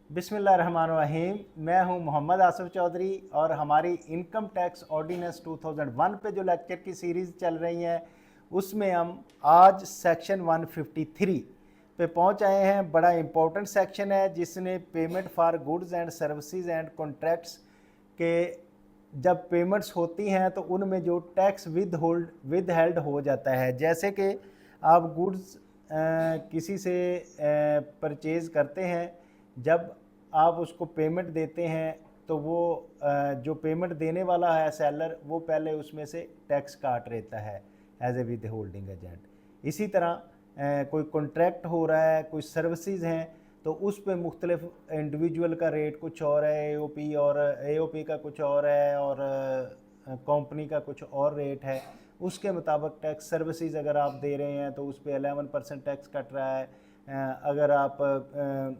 बिस्मिल्लाहिर्रहमानिर्रहीम। मैं हूं मोहम्मद आसिफ चौधरी और हमारी इनकम टैक्स ऑर्डिनेंस 2001 पे जो लेक्चर की सीरीज़ चल रही है उसमें हम आज सेक्शन 153 पे पहुंच आए हैं। बड़ा इंपॉर्टेंट सेक्शन है जिसने payment for goods and services and contracts के जब पेमेंट्स होती हैं तो उनमें जो टैक्स विद हेल्ड हो जाता है। जैसे कि आप गुड्स किसी से परचेज़ करते हैं, जब आप उसको पेमेंट देते हैं तो वो जो पेमेंट देने वाला है सेलर, वो पहले उसमें से टैक्स काट लेता है as a withholding agent. इसी तरह कोई कॉन्ट्रैक्ट हो रहा है, कोई सर्विसेज हैं, तो उस पर मुख्तलिफ इंडिविजुअल का रेट कुछ और है, एओपी का कुछ और है और कंपनी का कुछ और रेट है। उसके मुताबिक टैक्स सर्विसेज अगर आप दे रहे हैं तो उस पर 11% टैक्स कट रहा है। अगर आप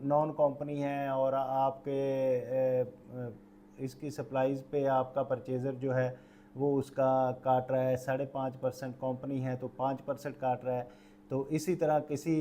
नॉन कंपनी हैं और आपके इसकी सप्लाईज पे आपका परचेज़र जो है वो उसका काट रहा है 5.5%, कंपनी है तो 5% काट रहा है। तो इसी तरह किसी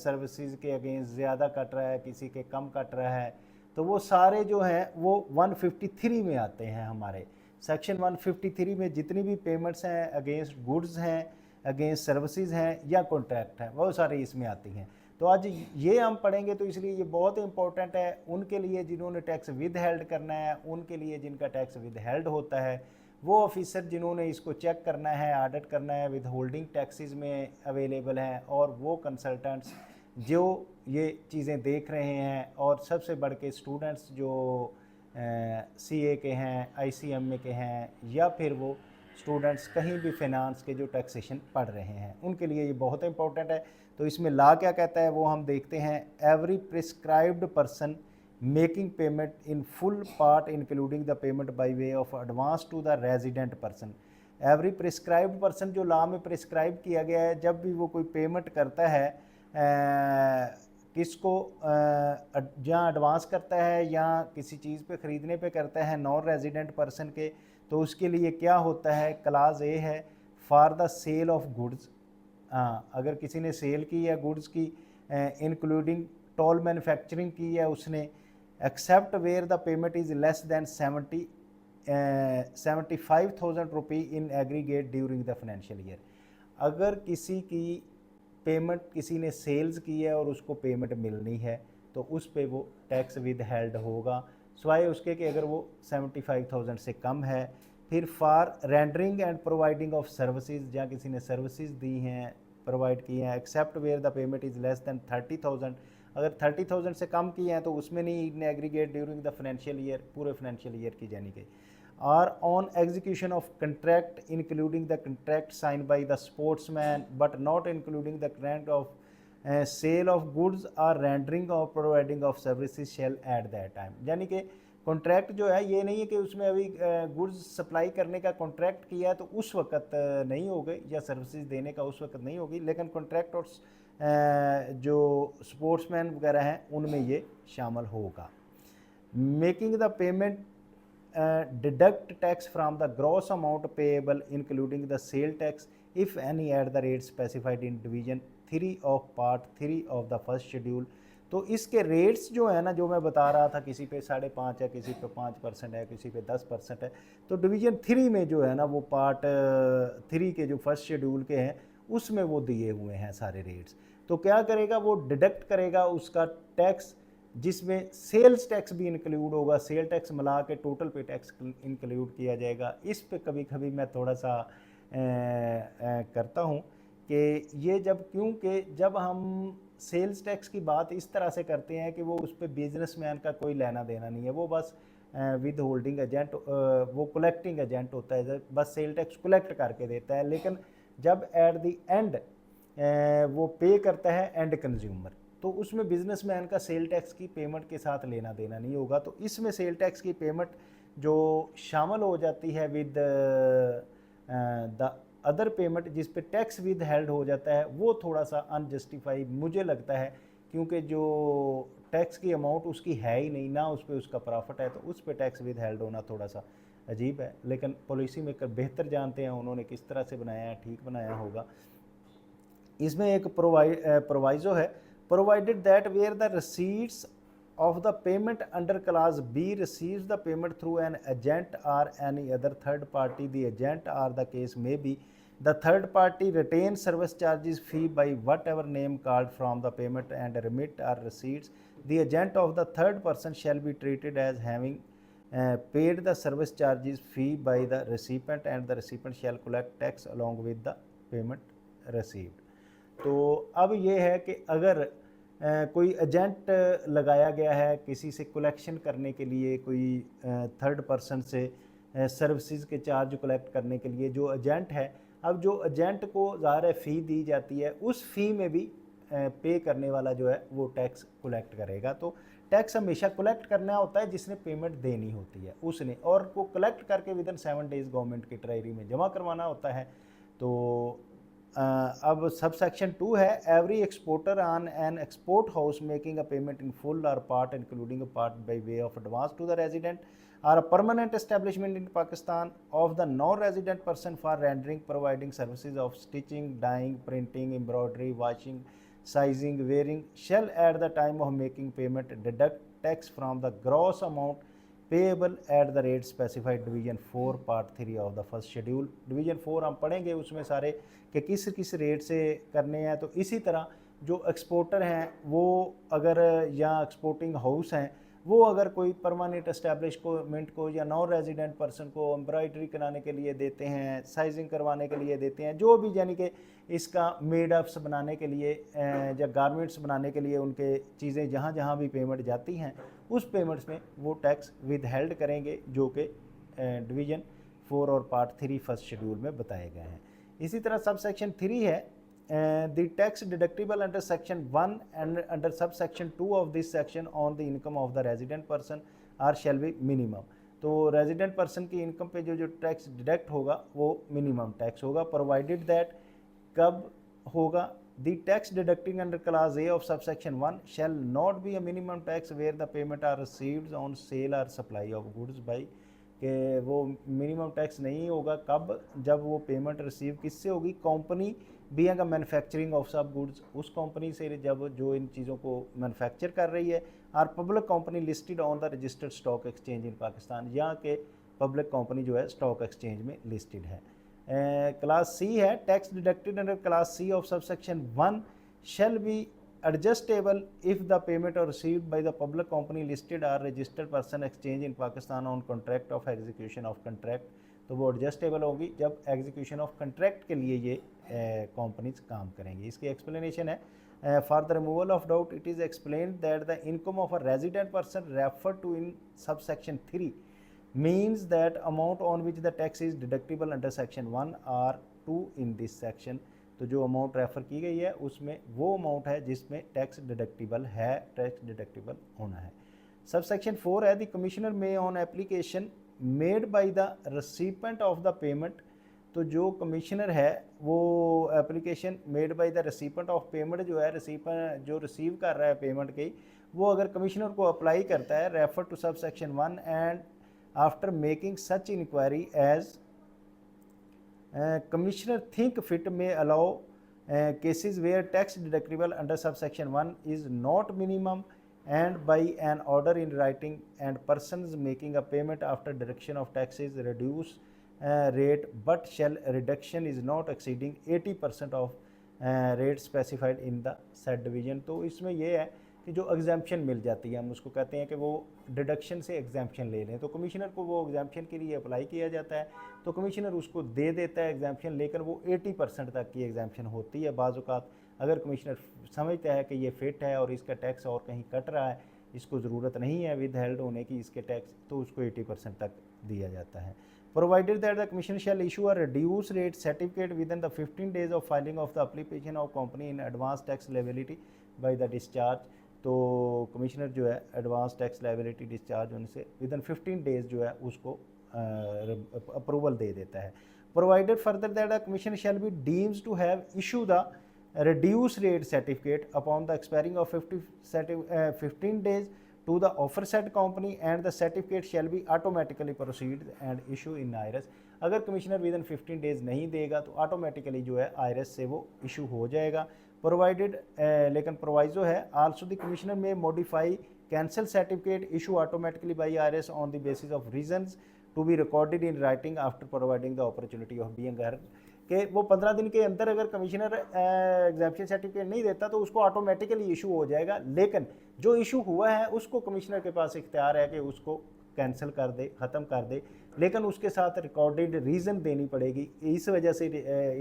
सर्विसेज के अगेंस्ट ज़्यादा कट रहा है, किसी के कम कट रहा है, तो वो सारे जो हैं वो 153 में आते हैं। हमारे सेक्शन 153 में जितनी भी पेमेंट्स हैं अगेंस्ट गुड्स हैं, अगेंस्ट सर्विसेज हैं या कॉन्ट्रैक्ट हैं, वो सारी इसमें आती हैं। तो आज ये हम पढ़ेंगे, तो इसलिए ये बहुत इंपॉर्टेंट है उनके लिए जिन्होंने टैक्स विद हेल्ड करना है, उनके लिए जिनका टैक्स विद हेल्ड होता है, वो ऑफिसर जिन्होंने इसको चेक करना है, ऑडिट करना है, विद होल्डिंग टैक्सेस में अवेलेबल हैं, और वो कंसल्टेंट्स जो ये चीज़ें देख रहे हैं, और सबसे बढ़ के स्टूडेंट्स जो सीए के हैं, आईसीएमए के हैं, या फिर वो स्टूडेंट्स कहीं भी फाइनेंस के जो टैक्सेशन पढ़ रहे हैं, उनके लिए ये बहुत इंपॉर्टेंट है। तो इसमें ला क्या कहता है वो हम देखते हैं। Every prescribed person making payment in full part including the payment by way of advance to the resident person. Every prescribed person जो लॉ में प्रिस्क्राइब किया गया है, जब भी वो कोई पेमेंट करता है किसको, जहाँ एडवांस करता है या किसी चीज़ पे ख़रीदने पे करता है नॉन रेजिडेंट पर्सन के, तो उसके लिए क्या होता है, क्लास ए है for the sale of goods. हाँ, अगर किसी ने सेल की है गुड्स की, इंक्लूडिंग टोल मैन्युफैक्चरिंग की है उसने, except where the payment is less than 75,000 rupee in aggregate during the financial year. अगर किसी की पेमेंट किसी ने सेल्स की है और उसको पेमेंट मिलनी है तो उस पे वो टैक्स विद हेल्ड होगा, सिवाय उसके कि अगर वो 75,000 से कम है। फिर for rendering and providing of services, जहाँ किसी ने सर्विसेज दी हैं, प्रोवाइड की हैं, except where the payment is less than 30,000। अगर 30,000 से कम की हैं तो उसमें नहीं, इन aggregate during the financial year, पूरे फाइनेंशियल ईयर की जानी कि or on execution of contract including the contract signed by the sportsman but not including the grant of sale of goods or rendering or providing of services shall at that time। यानी कि contract जो है ये नहीं है कि उसमें अभी गुड्स सप्लाई करने का कॉन्ट्रैक्ट किया है तो उस वक्त नहीं होगी, या सर्विसेज देने का उस वक्त नहीं होगी, लेकिन कॉन्ट्रैक्ट और जो स्पोर्ट्समैन वगैरह हैं उनमें ये शामिल होगा। Making the payment deduct tax from the gross amount payable including the sale tax if any at the rate specified in division 3 of part 3 of the first schedule। तो इसके रेट्स जो है ना, जो मैं बता रहा था, किसी पे 5.5 है, किसी पे 5% है, किसी पे 10% है, तो डिवीजन 3 में जो है ना वो पार्ट 3 के जो फर्स्ट शेड्यूल के हैं उसमें वो दिए हुए हैं सारे रेट्स। तो क्या करेगा, वो डिडक्ट करेगा उसका टैक्स, जिसमें सेल्स टैक्स भी इंक्लूड होगा, सेल टैक्स मिला के टोटल पे टैक्स इंक्लूड किया जाएगा। इस पे कभी कभी मैं थोड़ा सा करता हूँ कि ये क्योंकि जब हम सेल्स टैक्स की बात इस तरह से करते हैं कि वो उस पर बिजनेसमैन का कोई लेना देना नहीं है, वो बस विद होल्डिंग एजेंट, वो कलेक्टिंग एजेंट होता है, बस सेल टैक्स कलेक्ट करके देता है। लेकिन जब एट द एंड वो पे करता है एंड कंज्यूमर, तो उसमें बिजनेसमैन का सेल टैक्स की पेमेंट के साथ लेना देना नहीं होगा। तो इसमें सेल टैक्स की पेमेंट जो शामिल हो जाती है विद द अदर पेमेंट, जिस पे टैक्स विद हेल्ड हो जाता है, वो थोड़ा सा अनजस्टिफाइड मुझे लगता है, क्योंकि जो टैक्स की अमाउंट उसकी है ही नहीं ना, उस पर उसका प्रॉफिट है, तो उस पर टैक्स विद हेल्ड होना थोड़ा सा अजीब है। लेकिन पॉलिसी मेकर बेहतर जानते हैं उन्होंने किस तरह से बनाया है, ठीक बनाया होगा। इसमें एक प्रोवाइजो है, provided that where the receipts of the payment under clause B receives the payment through an agent or any other third party, the agent or the case may be, the third party retains service charges fee by whatever name called from the payment and remit or receipts. The agent of the third person shall be treated as having paid the service charges fee by the recipient and the recipient shall collect tax along with the payment received. तो अब ये है कि अगर कोई agent लगाया गया है किसी से कलेक्शन करने के लिए, कोई थर्ड पर्सन से सर्विसेज के चार्ज कलेक्ट करने के लिए जो एजेंट है, अब जो एजेंट को ज़ाहिर है फ़ी दी जाती है, उस फ़ी में भी पे करने वाला जो है वो टैक्स कलेक्ट करेगा। तो टैक्स हमेशा कलेक्ट करना होता है जिसने पेमेंट देनी होती है उसने, और को कलेक्ट करके विदिन 7 डेज़ गवर्नमेंट की ट्रेजरी में जमा करवाना होता है। तो अब सब सेक्शन 2 है, every exporter on an export house making a payment in full or part including a part by way of advance to the resident or a permanent establishment in Pakistan of the non resident person for rendering providing services of stitching, dyeing, printing, embroidery, washing, sizing, wearing shall at the time of making payment deduct tax from the gross amount payable at the rate specified division 4 part 3 of the first schedule। division 4 हम पढ़ेंगे उसमें सारे कि किस किस rate से करने हैं। तो इसी तरह जो एक्सपोर्टर हैं वो अगर या एक्सपोर्टिंग हाउस हैं वो अगर कोई परमानेंट एस्टेब्लिशमेंट को या नॉन रेजिडेंट पर्सन को एम्ब्रॉयडरी कराने के लिए देते हैं, साइजिंग करवाने के लिए देते हैं, जो भी यानी कि इसका मेड अप्स बनाने के लिए या गारमेंट्स बनाने के लिए उनके चीज़ें जहाँ जहाँ भी पेमेंट जाती हैं उस पेमेंट्स में वो टैक्स विद हेल्ड करेंगे, जो कि डिवीज़न 4 और पार्ट 3 फर्स्ट शेड्यूल में बताए गए हैं। इसी तरह सब सेक्शन 3 है, the tax deductible under section 1 and under subsection 2 of this section on the income of the resident person or shall be minimum। तो रेजिडेंट पर्सन की इनकम पे जो टैक्स डिडक्ट होगा वो मिनिमम टैक्स होगा, प्रोवाइडेड दैट कब होगा, the tax deducting under clause A of subsection 1 shall not be a minimum tax where the payment are received on sale or supply of goods by, कि वो minimum tax नहीं होगा कब, जब वो पेमेंट रिसीव किससे होगी, company being a manufacturing of सब गुड्स, उस कंपनी से जब जो इन चीज़ों को मैन्युफैक्चर कर रही है, और public company listed on the registered stock exchange in Pakistan, यहाँ के पब्लिक कंपनी जो है स्टॉक एक्सचेंज में लिस्टेड है। क्लास सी है, tax deducted under class C of subsection 1 shall be adjustable if the payment are received by the public company listed or registered person exchange in Pakistan on contract of execution of contract। तो वो adjustable होगी जब execution of contract के लिए ये companies काम करेंगी। इसकी एक्सप्लेनेशन है, for the removal of doubt it is explained that the income of a resident person refer to in sub section 3 means that amount on which the tax is deductible under section 1 or 2 in this section। तो जो amount refer की गई है उसमें वो amount है जिसमें tax deductible है, टैक्स डिडक्टिबल होना है। सब सेक्शन 4 है, द कमिश्नर में on application made by the recipient of the payment. तो जो कमिश्नर है वो application made by the recipient of payment जो है, रिसिपेंट जो रिसीव कर रहा है पेमेंट की, वो अगर कमिश्नर को अप्लाई करता है refer to sub section 1 and after making such inquiry as Commissioner think fit may allow cases where tax deductible under subsection 1 is not minimum and by an order in writing and persons making a payment after deduction of taxes reduce rate but shall reduction is not exceeding 80% of rate specified in the said division। तो इसमें ये है कि जो exemption मिल जाती है, हम उसको कहते हैं कि वो डिडक्शन से एग्जाम्पशन ले लें, तो कमिश्नर को वो एग्जाम्पशन के लिए अप्लाई किया जाता है, तो कमिश्नर उसको दे देता है एग्जाम्पशन, लेकर वो 80% तक की एग्जाम्पशन होती है। बाज़ औक़ात अगर कमिश्नर समझता है कि ये फिट है और इसका टैक्स और कहीं कट रहा है, इसको ज़रूरत नहीं है विद हेल्ड होने की इसके टैक्स, तो उसको 80% तक दिया जाता है। Provided that the commissioner shall issue a reduce rate certificate with in the 15 days of filing of the application of company in advance tax liability by the discharge. तो कमिश्नर जो है एडवांस टैक्स लायबिलिटी डिस्चार्ज होने से with in 15 days जो है उसको approval दे देता है। Provided further that the commissioner shall be deems to have issue the reduce rate certificate upon the expiring of 15 days to the aforesaid company and the certificate shall be automatically proceed and issue in IRS। अगर commissioner with in 15 days नहीं देगा तो automatically जो है IRS से वो issue हो जाएगा। प्रोवाइडेड लेकिन प्रोवाइजो है, आल्सो द कमिश्नर में modify cancel certificate issue automatically by IRS on the basis of reasons to be recorded in writing after providing the opportunity of being heard। कि वो 15 दिन के अंदर अगर कमिश्नर एग्जाम्पशन सर्टिफिकेट नहीं देता तो उसको ऑटोमेटिकली इशू हो जाएगा, लेकिन जो इशू हुआ है उसको कमिश्नर के पास इख्तियार है कि उसको कैंसिल कर दे, ख़त्म कर दे, लेकिन उसके साथ रिकॉर्डेड रीज़न देनी पड़ेगी, इस वजह से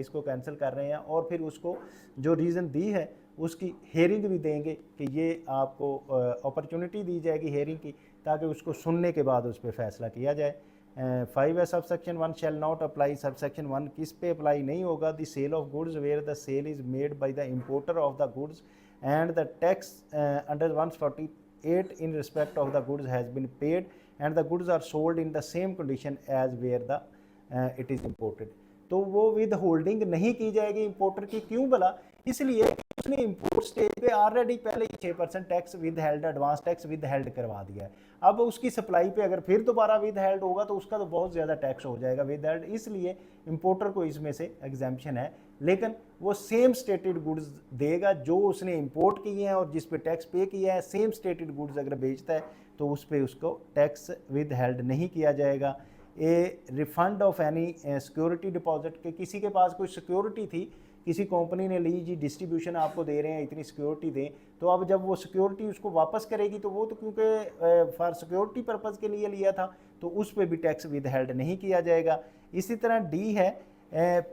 इसको कैंसिल कर रहे हैं। और फिर उसको जो रीज़न दी है उसकी हेयरिंग भी देंगे कि ये आपको अपॉर्चुनिटी दी जाएगी हेयरिंग की, ताकि उसको सुनने के बाद उस पर फैसला किया जाए। 5 है subsection 1 shall not apply. Subsection 1 किस पे अप्लाई नहीं होगा? The sale of goods where the sale is made by the importer of the goods and the tax under 148 in respect of the goods has been paid and the goods are sold in the same condition as where the it is imported। तो वो with holding नहीं की जाएगी importer की। क्यों भला? इसलिए उसने इंपोर्ट स्टेज पे ऑलरेडी पहले ही 6% tax with held, advance tax with held करवा दिया है। अब उसकी सप्लाई पे अगर फिर दोबारा विद हेल्ड होगा तो उसका तो बहुत ज़्यादा टैक्स हो जाएगा विद हेल्ड, इसलिए इंपोर्टर को इसमें से एग्जाम्पशन है, लेकिन वो सेम स्टेटेड गुड्स देगा जो उसने इंपोर्ट किए हैं और जिस पे टैक्स पे किया है। सेम स्टेटेड गुड्स अगर बेचता है तो उस पर उसको टैक्स विद हेल्ड नहीं किया जाएगा। A refund of any security deposit, के किसी के पास कोई सिक्योरिटी थी, किसी कंपनी ने ली जी डिस्ट्रीब्यूशन आपको दे रहे हैं, इतनी सिक्योरिटी दें, तो अब जब वो सिक्योरिटी उसको वापस करेगी तो वो तो क्योंकि फॉर सिक्योरिटी पर्पज़ के लिए लिया था तो उस पर भी टैक्स विद हेल्ड नहीं किया जाएगा। इसी तरह डी है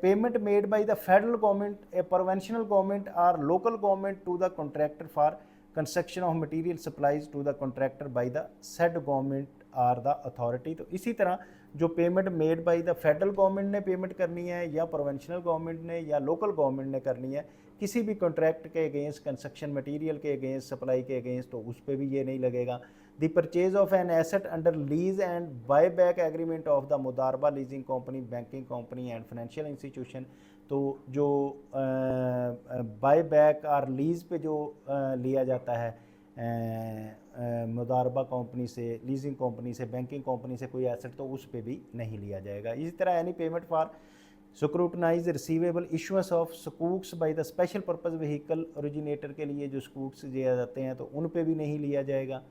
payment made by the federal government, a provincial government or local government to the contractor for construction of material supplies to the contractor by the said government or the authority. तो इसी तरह जो payment made by the federal government ने payment करनी है या provincial government ने या लोकल गवर्नमेंट ने करनी है किसी भी कॉन्ट्रैक्ट के अगेंस्ट, कंस्ट्रक्शन मटेरियल के अगेंस्ट, सप्लाई के अगेंस्ट, तो उस पर भी ये नहीं लगेगा। The purchase of an asset under lease and buy back agreement of the मुदारबा leasing company, banking company and financial institution. तो जो बाय बैक और लीज़ पे जो लिया जाता है मुदारबा कंपनी से, लीजिंग कंपनी से, बैंकिंग कंपनी से कोई एसेट, तो उस पर भी नहीं लिया जाएगा। इसी तरह any payment for scrutinize receivable issuance of सकूक्स by the special purpose vehicle originator के लिए जो सकूक्स दिए जाते हैं तो उन पे भी नहीं लिया जाएगा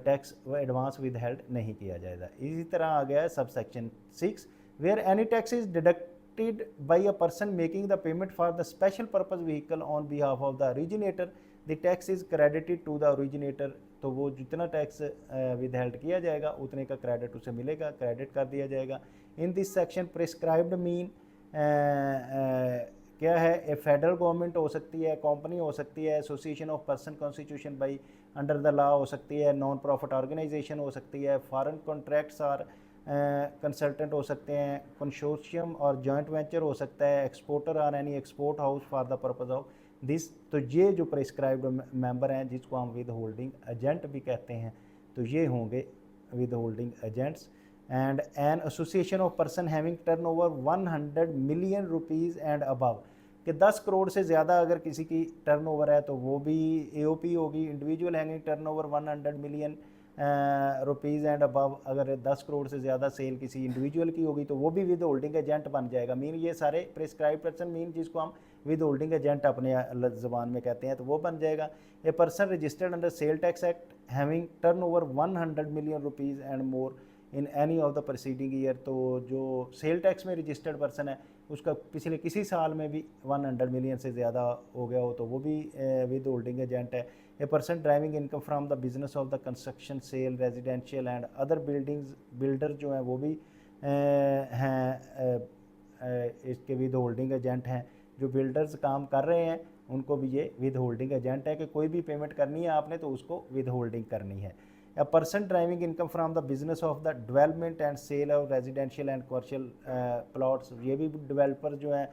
टैक्स, व एडवांस विद हेल्ड नहीं किया जाएगा। इसी तरह आ गया है sub section 6 where any tax is deducted by a person making the payment for the special purpose vehicle on behalf of the originator the tax is credited to the originator. तो वो जितना टैक्स विद हेल्ड किया जाएगा उतने का credit उसे मिलेगा, credit कर दिया जाएगा। In this section prescribed mean क्या है? ए फेडरल गवर्नमेंट हो सकती है, कंपनी हो सकती है, association of person constitution by under the law हो सकती है, नॉन प्रॉफिट ऑर्गेनाइजेशन हो सकती है, फॉरेन कॉन्ट्रैक्ट्स और कंसल्टेंट हो सकते हैं, कंसोर्शियम और जॉइंट वेंचर हो सकता है, एक्सपोर्टर और any export house for the purpose of this. तो ये जो प्रिस्क्राइब्ड मेंबर हैं जिसको हम विद होल्डिंग एजेंट भी कहते हैं, तो ये होंगे with holding agents. And an association of person having turnover 100 million rupees and above, कि 10 करोड़ से ज़्यादा अगर किसी की टर्नओवर है तो वो भी एओपी होगी। Individual having turnover 100 million rupees and above, अगर 10 करोड़ से ज़्यादा सेल किसी इंडिविजुअल की होगी तो वो भी विद होल्डिंग एजेंट बन जाएगा। मीन ये सारे प्रिस्क्राइब पर्सन मीन जिसको हम विद होल्डिंग एजेंट अपने ज़बान में कहते हैं तो वो बन जाएगा। A person registered under sale tax act having turnover 100 million rupees and more in any of the preceding year, तो जो सेल टैक्स में रजिस्टर्ड पर्सन है उसका पिछले किसी साल में भी 100 मिलियन से ज़्यादा हो गया हो तो वो भी विद होल्डिंग एजेंट है। A person driving income from the business of the construction, sale, residential and other buildings, builder जो हैं वो भी हैं इसके विद होल्डिंग एजेंट हैं। जो बिल्डर्स काम कर रहे हैं उनको भी ये विद होल्डिंग एजेंट है कि कोई भी पेमेंट करनी है आपने तो उसको विद होल्डिंग करनी है। A person driving income from the business of the development and sale of residential and commercial plots, ये भी डेवलपर जो हैं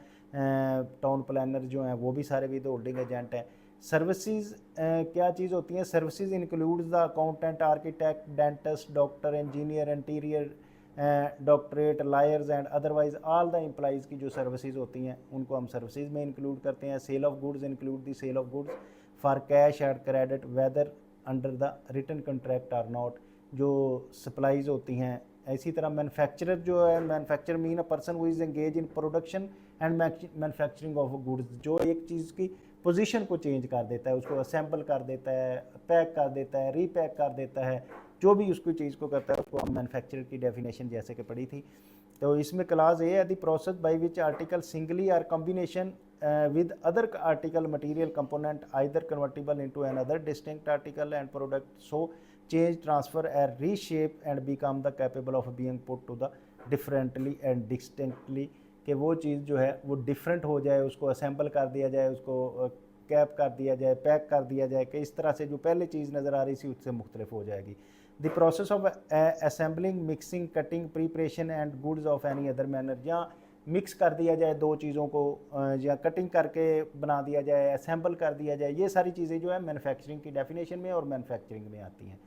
टाउन प्लानर जो हैं वो भी सारे विद होल्डिंग एजेंट हैं। सर्विसेज क्या चीज़ होती हैं? Services includes the accountant, architect, dentist, doctor, engineer, interior doctorate, lawyers and otherwise all the employees की जो सर्विसेज होती हैं उनको हम सर्विसेज में इंक्लूड करते हैं। Sale of goods include the sale of goods for cash and credit whether under the written contract or not, जो सप्लाईज होती हैं। इसी तरह मैन्युफैक्चरर जो है, manufacture mean a person who is engage in production and manufacturing of goods, जो एक चीज़ की पोजीशन को चेंज कर देता है, उसको असेंबल कर देता है, पैक कर देता है, रीपैक कर देता है, जो भी उसको चीज़ को करता है उसको हम मैन्युफैक्चरर की डेफिनेशन जैसे कि पढ़ी थी। तो इसमें क्लास ए है the process by which article singly और combination with other article material component either convertible into another distinct article and product so change transfer and reshape and become the capable of being put to the differently and distinctly कि वो चीज़ जो है वो different हो जाए, उसको assemble कर दिया जाए, उसको कैप कर दिया जाए, पैक कर दिया जाए कि इस तरह से जो पहले चीज़ नज़र आ रही थी उससे मुख्तलिफ हो जाएगी। The process of assembling mixing cutting preparation and goods of any other manner, या मिक्स कर दिया जाए दो चीज़ों को, या कटिंग करके बना दिया जाए, असेंबल कर दिया जाए, ये सारी चीज़ें जो है मैन्युफैक्चरिंग की डेफिनेशन में और मैन्युफैक्चरिंग में आती हैं।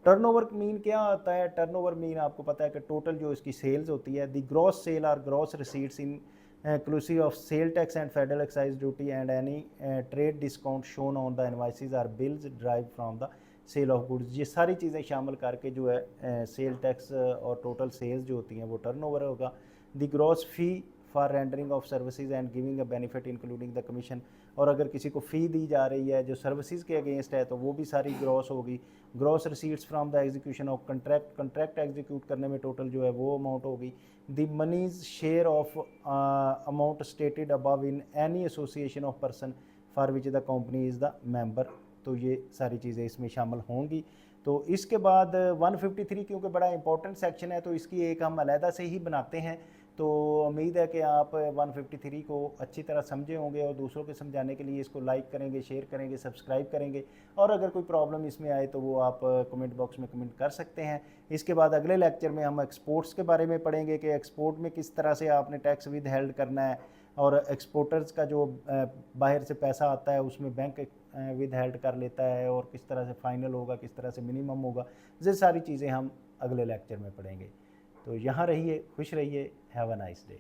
टर्नओवर मीन क्या होता है? टर्नओवर मीन आपको पता है कि टोटल जो इसकी सेल्स होती है, द ग्रॉस सेल और gross receipts in inclusive of sale tax and federal excise duty and any trade discount shown on the invoices or bills derived from the sale of goods, ये सारी चीज़ें शामिल करके जो है सेल टैक्स और total sales जो होती हैं वो टर्नओवर होगा। The gross fee for rendering of services and giving a benefit including the commission, और अगर किसी को फ़ी दी जा रही है जो सर्विसेज के अगेंस्ट है तो वो भी सारी ग्रॉस होगी। Gross receipts from the execution of contract execute करने में टोटल जो है वो अमाउंट होगी। The monies share of amount stated above in any association of person for which the company is the member, तो ये सारी चीज़ें इसमें शामिल होंगी। तो इसके बाद 153 क्योंकि बड़ा इंपॉर्टेंट सेक्शन है तो इसकी एक हम अलहदा से ही बनाते हैं। तो उम्मीद है कि आप 153 को अच्छी तरह समझे होंगे और दूसरों के समझाने के लिए इसको लाइक करेंगे, शेयर करेंगे, सब्सक्राइब करेंगे, और अगर कोई प्रॉब्लम इसमें आए तो वो आप कमेंट बॉक्स में कमेंट कर सकते हैं। इसके बाद अगले लेक्चर में हम एक्सपोर्ट्स के बारे में पढ़ेंगे कि एक्सपोर्ट में किस तरह से आपने टैक्स विद हेल्ड करना है, और एक्सपोर्टर्स का जो बाहर से पैसा आता है उसमें बैंक विद हेल्ड कर लेता है, और किस तरह से फाइनल होगा, किस तरह से मिनिमम होगा, ये सारी चीज़ें हम अगले लेक्चर में पढ़ेंगे। तो यहाँ रहिए, खुश रहिए, हैव अ नाइस डे।